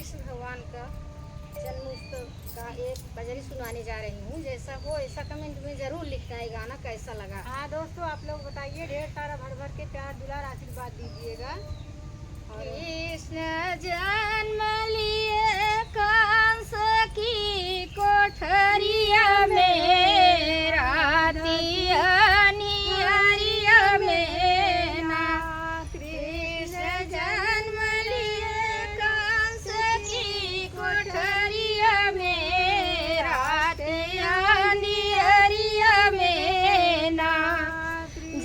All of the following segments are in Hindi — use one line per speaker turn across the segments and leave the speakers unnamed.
कृष्ण भगवान का जन्मोत्सव का एक भजन सुनाने जा रही हूँ। जैसा हो ऐसा कमेंट में जरूर लिखना है गाना कैसा लगा।
हाँ दोस्तों, आप लोग बताइए, ढेर सारा भर भर के प्यार दुलार आशीर्वाद दीजिएगा।
कृष्ण जन्म लिए कंस की कोठरिया में, राती अनिहरिया में ना। कृष्ण जन्म लिए कंस की कोठरिया में, राती अनिहरिया में ना।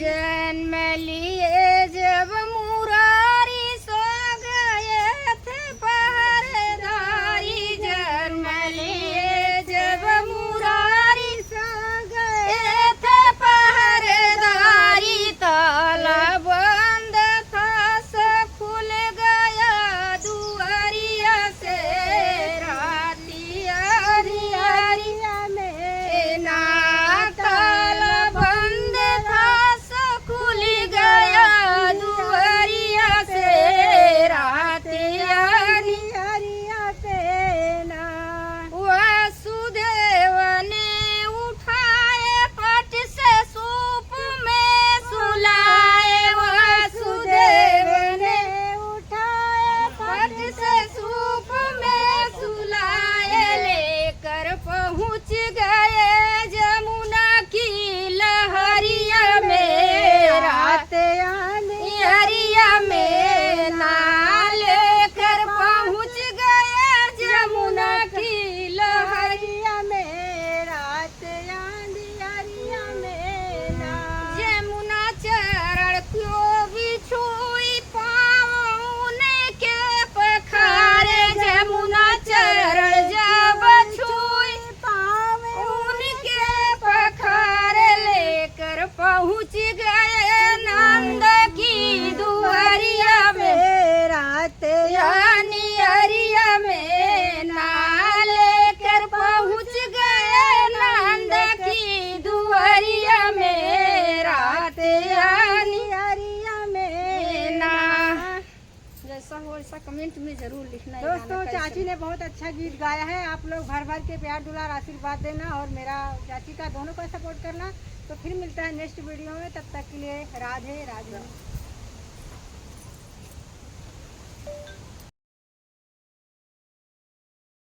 जन्म लिए जब मुरारी सो गए थे पहरेदारी, जन्म लिए जब मुरारी सो गए थे पहरेदारी, ताला बंद था सो खुल गया दुआरिया से, राती अनिहरिया में ना। ताला बंद था सो खुल गया दुआरिया से, राती अनिहरिया से ना। वसुदेव ने उठाए पट से सूप में सुलाए, वसुदेव ने उठाए पट से सूप में सुलाए, लेकर पहुँच गए जमुना की लहरिया में, रात अनिहरिया में ना। लेकर पहुँच गए जमुना की लहरिया में, रात अनिहरिया में ना। जमुना चरण क्यों भी छुई पाँव उनके पखारे, जमुना चरण जब छुई पाँव उनके पखारे, लेकर पहुँच गए नंद की दुआरिया में, रात अनिहरिया में ना। लेकर पहुँच गए नंद की दुआरिया में, रात अनिहरिया में ना। जैसा हो ऐसा कमेंट में जरूर लिखना है।
दोस्तों, चाची ने बहुत अच्छा गीत गाया है। आप लोग भर भर के प्यार दुलार आशीर्वाद देना और मेरा चाची का दोनों का सपोर्ट करना। तो फिर मिलता है नेक्स्ट वीडियो में, तब तक के लिए राधे राधे।